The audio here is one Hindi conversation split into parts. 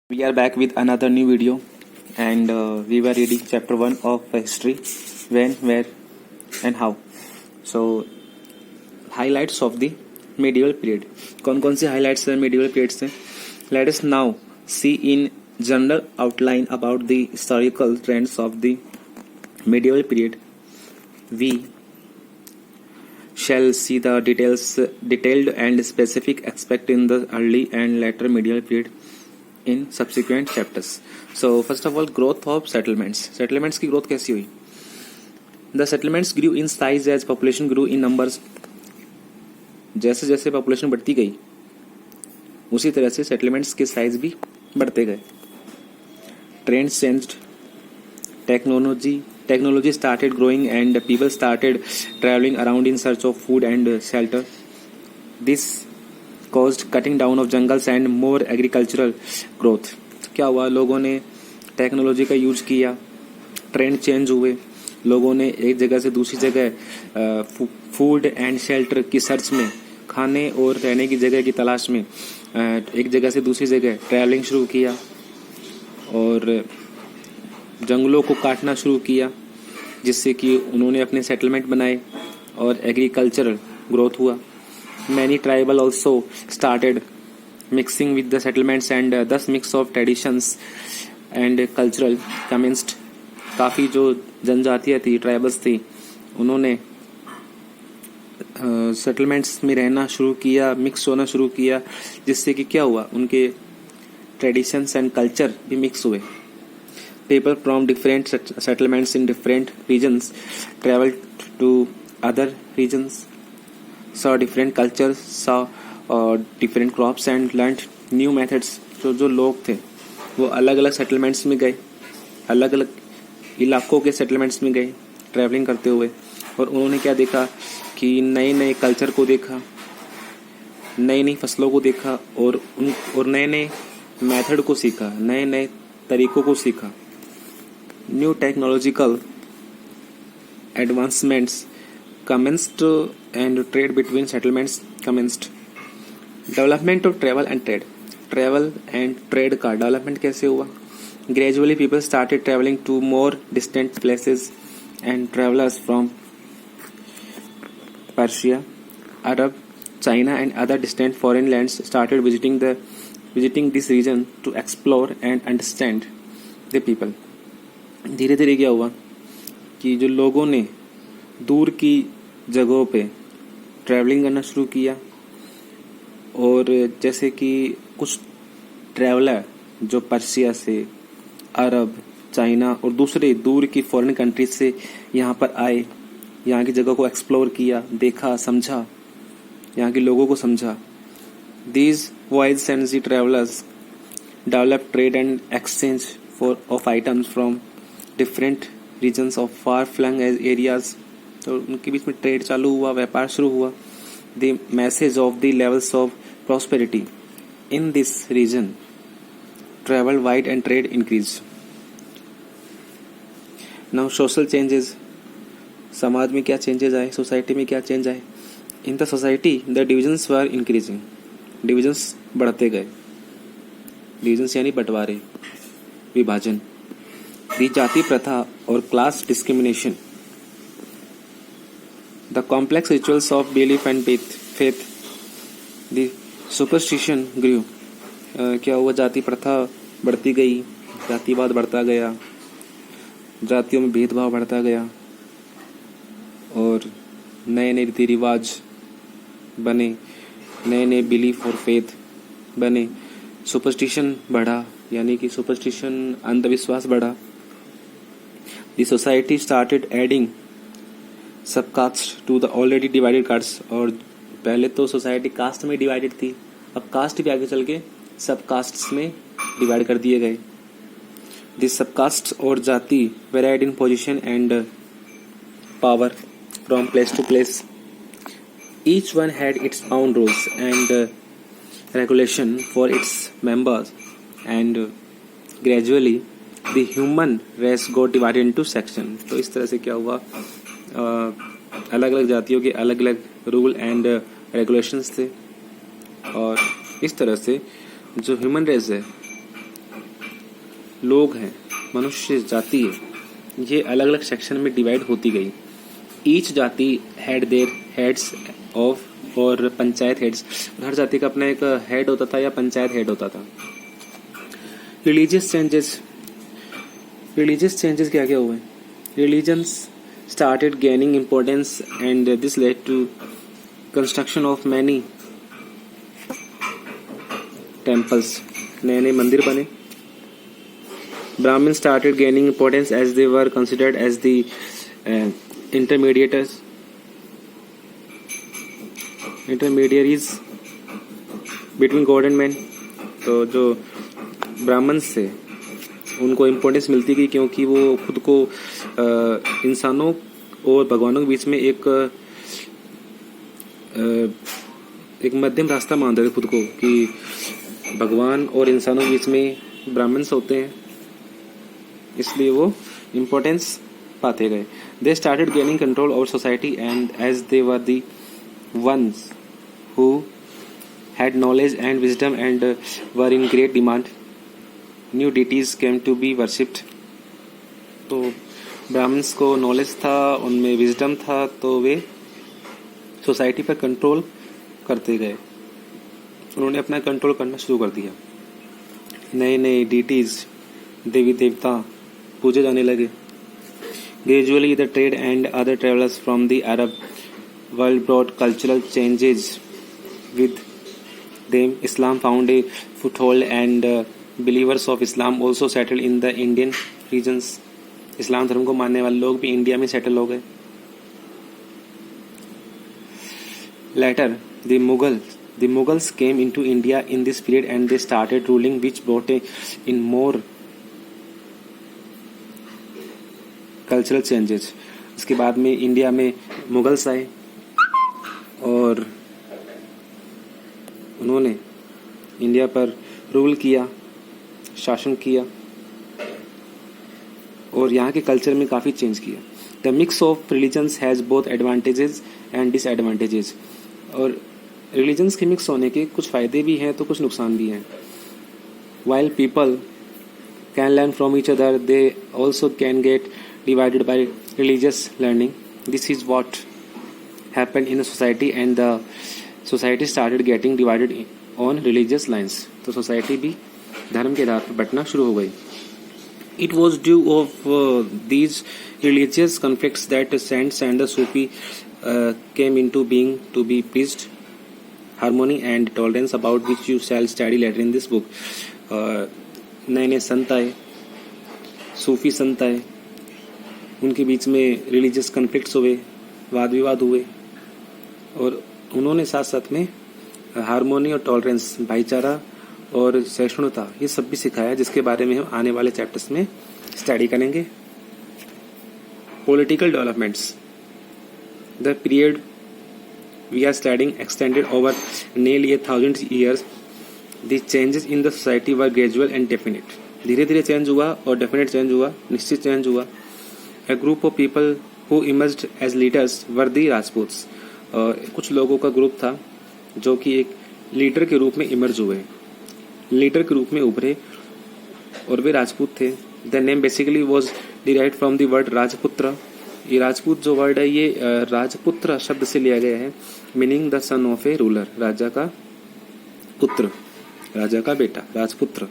We are back with another new video, and we were reading chapter 1 of history, when, where, and how. So, highlights of the medieval period. कौन कौन से highlights हैं medieval period से? Let us now see in general outline about the historical trends of the medieval period. We shall see the detailed and specific aspect in the early and later medieval period in subsequent chapters. So first of all, growth of settlements. Settlements की growth कैसी हुई? The settlements grew in size as population grew in numbers. जैसे जैसे population बढ़ती गई उसी तरह से settlements के size भी बढ़ते गए. Trends changed. Technology started growing and people started traveling around in search of food and shelter. This caused cutting down of jungles and more agricultural growth. क्या हुआ? लोगों ने टेक्नोलॉजी का यूज किया, ट्रेंड चेंज हुए, लोगों ने एक जगह से दूसरी जगह फूड एंड शेल्टर की सर्च में, खाने और रहने की जगह की तलाश में एक जगह से दूसरी जगह ट्रैवलिंग शुरू किया और जंगलों को काटना शुरू किया, जिससे कि उन्होंने अपने सेटलमेंट बनाए और एग्रीकल्चरल ग्रोथ हुआ. Many tribal also started mixing with the settlements and thus mix of traditions and cultural commenced. काफ़ी जो जनजातियाँ थी, ट्राइबल्स थी, उन्होंने सेटलमेंट्स में रहना शुरू किया, मिक्स होना शुरू किया, जिससे कि क्या हुआ, उनके ट्रेडिशंस एंड कल्चर भी मिक्स हुए. People from different settlements in different regions traveled to other regions, saw different cultures, saw different crops and learned new methods. जो लोग थे वो अलग अलग सेटलमेंट्स में गए, अलग अलग इलाकों के सेटलमेंट्स में गए ट्रैवलिंग करते हुए, और उन्होंने क्या देखा कि नए नए कल्चर को देखा, नई नई फसलों को देखा और नए नए मेथड को सीखा, नए नए तरीकों को सीखा. New technological advancements commenced and trade between settlements commenced. Development of travel and trade. Travel and trade का development कैसे हुआ? Gradually people started traveling to more distant places and travelers from Persia, Arab, China and other distant foreign lands started visiting this region to explore and understand the people. धीरे धीरे क्या हुआ कि जो लोगों ने दूर की जगहों पे ट्रैवलिंग करना शुरू किया, और जैसे कि कुछ ट्रैवलर जो पर्शिया से, अरब, चाइना और दूसरे दूर की फॉरेन कंट्रीज से यहाँ पर आए, यहाँ की जगह को एक्सप्लोर किया, देखा, समझा, यहाँ के लोगों को समझा. These voyages and the travellers develop trade and exchange of items from different regions of far flung areas. तो उनके बीच में ट्रेड चालू हुआ, व्यापार शुरू हुआ. The message of the levels of prosperity in this region travel wide and trade increase. Now social changes. समाज में क्या चेंजेस आए, सोसाइटी में क्या चेंज आए? इन the society the divisions were increasing. Divisions बढ़ते गए. डिविजन्स यानी बंटवारे, विभाजन. दी जाति प्रथा और class discrimination. The complex rituals of belief and faith. The superstition grew. क्या हुआ? जाति प्रथा बढ़ती गई, जातिवाद बढ़ता गया, जातियों में भेदभाव बढ़ता गया और नए नए रीति रिवाज बने, नए नए बिलीफ और फेथ बने. सुपरस्टिशन बढ़ा, यानी कि सुपरस्टिशन अंधविश्वास बढ़ा. The society started adding sub caste to the already divided caste. और पहले तो सोसाइटी कास्ट में डिवाइडेड थी, अब कास्ट भी आगे चल के सब कास्ट्स में डिवाइड कर दिए गए. दिस सब कास्ट और जाति varied in position and power from place to place. Each one had its own rules and regulation for its members and gradually the human race got divided into section. तो इस तरह से क्या हुआ, अलग अलग जातियों के अलग अलग रूल एंड रेगुलेशंस थे, और इस तरह से जो ह्यूमन रेस है लोग हैं, मनुष्य जाति है, ये अलग अलग सेक्शन में डिवाइड होती गई. ईच जाति हैड देयर हेड्स ऑफ और पंचायत हेड्स. हर जाति का अपना एक हेड होता था या पंचायत हेड होता था. रिलीजियस चेंजेस क्या क्या हुए. Religions started gaining importance and this led to construction of many temples. नए नए मंदिर बने. Brahmins started gaining importance as they were considered as the intermediaries between God and man. तो जो ब्राह्मण्स थे उनको इम्पोर्टेंस मिलती गई क्योंकि वो खुद को इंसानों और भगवानों के बीच में एक मध्यम रास्ता मानते थे खुद को, कि भगवान और इंसानों के बीच में ब्राह्मण्स होते हैं, इसलिए वो इम्पोर्टेंस पाते गए. They started gaining control over society and as they were the ones who had knowledge and wisdom and were in great demand. New deities came to be worshipped. तो ब्राह्मण्स को नॉलेज था, उनमें विजडम था, तो वे सोसाइटी पर कंट्रोल करते गए. उन्होंने अपना कंट्रोल करना शुरू कर दिया. नए नए डिटीज, देवी देवता पूजे जाने लगे. Gradually the trade and other travellers from the Arab world brought cultural changes with them. Islam found a foothold and believers of Islam also settle in the Indian regions. इस्लाम धर्म को मानने वाले लोग भी इंडिया में सेटल हो गए. Later the Mughals came into India in this period and they started ruling which brought in more cultural changes. इसके बाद में इंडिया में मुगल्स आए और उन्होंने इंडिया पर रूल किया, शासन किया और यहाँ के कल्चर में काफ़ी चेंज किया. The mix of religions has both advantages and disadvantages. और रिलीजन्स के मिक्स होने के कुछ फ़ायदे भी हैं तो कुछ नुकसान भी हैं. While people can learn from each other, they also can get divided by religious learning. This is what happen in the society and the society started getting divided on religious lines. तो सोसाइटी भी धर्म के आधार पर बंटना शुरू हो गई. It was due of these religious conflicts that saints and the Sufi came into being to be preached harmony and tolerance, about which you shall study later in this book. नए नए संत आए, सूफी संत आए, उनके बीच में रिलीजियस कन्फ्लिक्ट्स हुए, वाद विवाद हुए और उन्होंने साथ साथ में हारमोनी और टॉलरेंस, भाईचारा और सहिष्णुता, ये सब भी सिखाया, जिसके बारे में हम आने वाले चैप्टर्स में स्टडी करेंगे. Political developments. The period we are studying extended over nearly 1,000 years. The changes in the society were gradual and definite. धीरे धीरे चेंज हुआ और डेफिनेट चेंज हुआ, निश्चित चेंज हुआ. A group of people who emerged as leaders were the Rajputs. कुछ लोगों का ग्रुप था जो कि एक लीडर के रूप में इमर्ज हुए, लीडर के रूप में उभरे और वे राजपूत थे. The name basically was derived from the word राजपुत्र. ये राजपूत जो वर्ड है ये राजपुत्र शब्द से लिया गया है, meaning the son of a ruler, राजा का पुत्र, राजा का बेटा, राजपुत्र.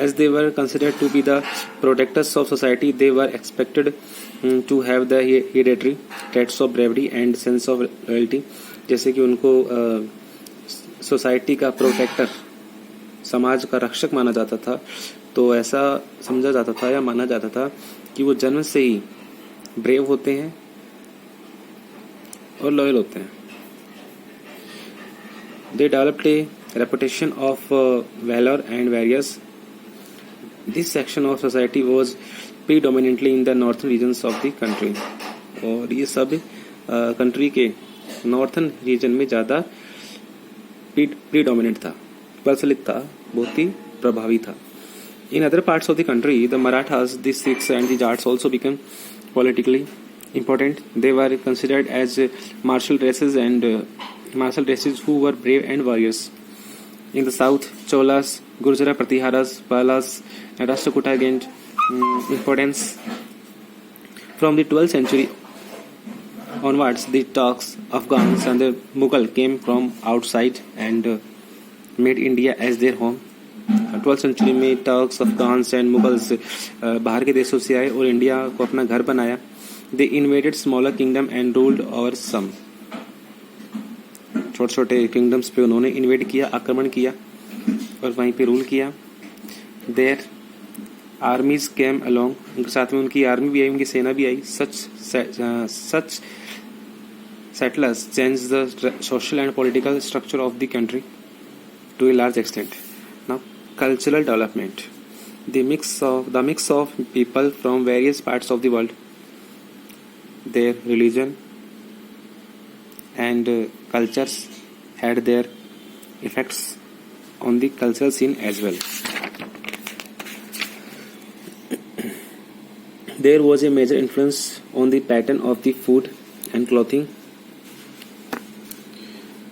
As they were considered to be the protectors of society, they were expected to have the hereditary traits of bravery and sense of loyalty. जैसे कि उनको सोसाइटी का प्रोटेक्टर, समाज का रक्षक माना जाता था, तो ऐसा समझा जाता था या माना जाता था कि वो जन्म से ही ब्रेव होते हैं और लॉयल होते हैं. They developed a reputation of valour and warriors. This section of society was predominantly in the northern regions of the country. और ये सब कंट्री के नॉर्थन रीजन में ज़्यादा प्रीडोमिनेंट था, प्रचलित था, बहुत ही प्रभावी था. In other parts of the country the Marathas, the Sikhs and the Jats also become politically important. They were considered as martial races who were brave and warriors. In the south, Cholas, Gurjara Pratiharas, Palas, and Rashtrakuta gained importance. From the 12th century onwards, the Turks, Afghans, and the Mughal came from outside and made India as their home. 12th century में टर्क्स, अफगान्स एंड मुगल्स बाहर के देशों से आए और इंडिया को अपना घर बनाया. They invaded smaller kingdom and ruled over some. छोटे छोटे किंगडम्स पे उन्होंने इन्वेड किया, आक्रमण किया और वहीं पे रूल किया. देयर आर्मीज केम अलोंग, उनके साथ में उनकी आर्मी भी आई, उनकी सेना भी आई. सच settlers changed the social and political structure of the country to a large extent. Now, cultural development. The mix of people from various parts of the world, their religion and cultures had their effects on the cultural scene as well. There was a major influence on the pattern of the food and clothing.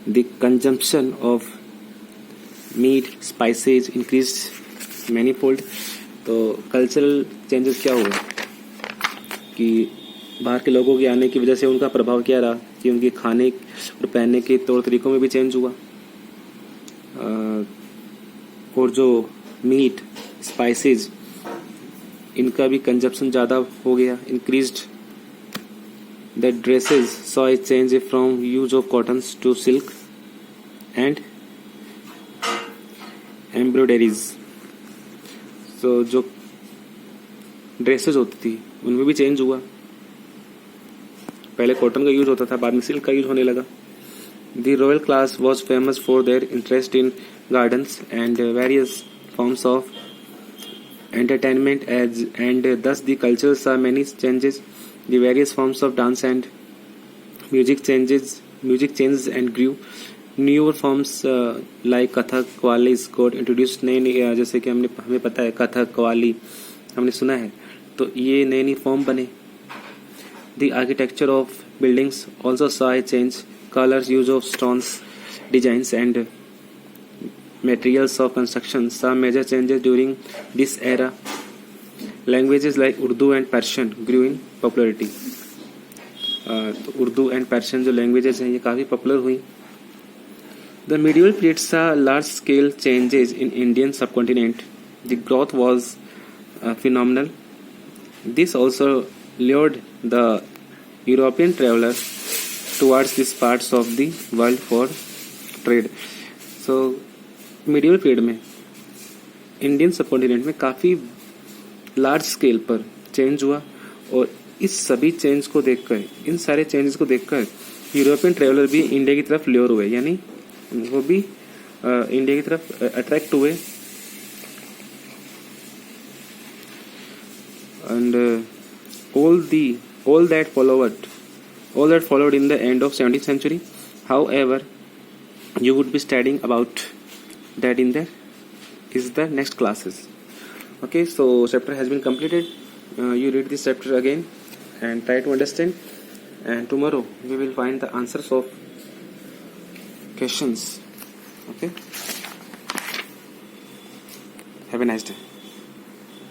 The consumption of meat, spices increased manifold. तो कल्चरल चेंजेस क्या हुए कि बाहर के लोगों के आने की वजह से उनका प्रभाव क्या रहा कि उनके खाने और पहनने के तौर तरीकों में भी चेंज हुआ. और जो मीट, स्पाइसेस, इनका भी कंजप्शन ज़्यादा हो गया, increased. The dresses saw a change from use of cottons to silk and embroideries. तो जो ड्रेसेस होती थी उनमें भी चेंज हुआ. पहले कॉटन का यूज होता था, बाद में सिल्क का यूज होने लगा. The royal class was famous for their interest in gardens and various forms of entertainment and thus the culture saw many changes. The various forms of dance and music changes and grew. Newer forms like Kathak, Qawwali got introduced. नए जैसे कि हमें पता है कथक, कव्वाली हमने सुना है, तो ये नई फॉर्म बने. The architecture of buildings also saw a change. Colors, use of stones, designs and materials of construction saw major changes during this era. Languages like Urdu and Persian grew in popularity. तो उर्दू एंड पर्शियन जो लैंग्वेजेस हैं ये काफ़ी पॉपुलर हुई. The medieval period saw large scale changes in Indian subcontinent. The growth was phenomenal. This also lured the European traveler towards these parts of the world for trade. So medieval period में इंडियन सबकॉन्टिनेंट में काफ़ी लार्ज स्केल पर चेंज हुआ और इस सभी चेंज को देखकर, इन सारे चेंजेस को देखकर यूरोपियन ट्रेवलर भी इंडिया की तरफ ल्योर हुए, यानी वो भी इंडिया की तरफ अट्रैक्ट हुए. And all that followed in the end of 17th century. However, you would be studying about that in there is the next classes. Okay, so chapter has been completed. You read this chapter again and try to understand, and tomorrow we will find the answers of questions. Okay, have a nice day.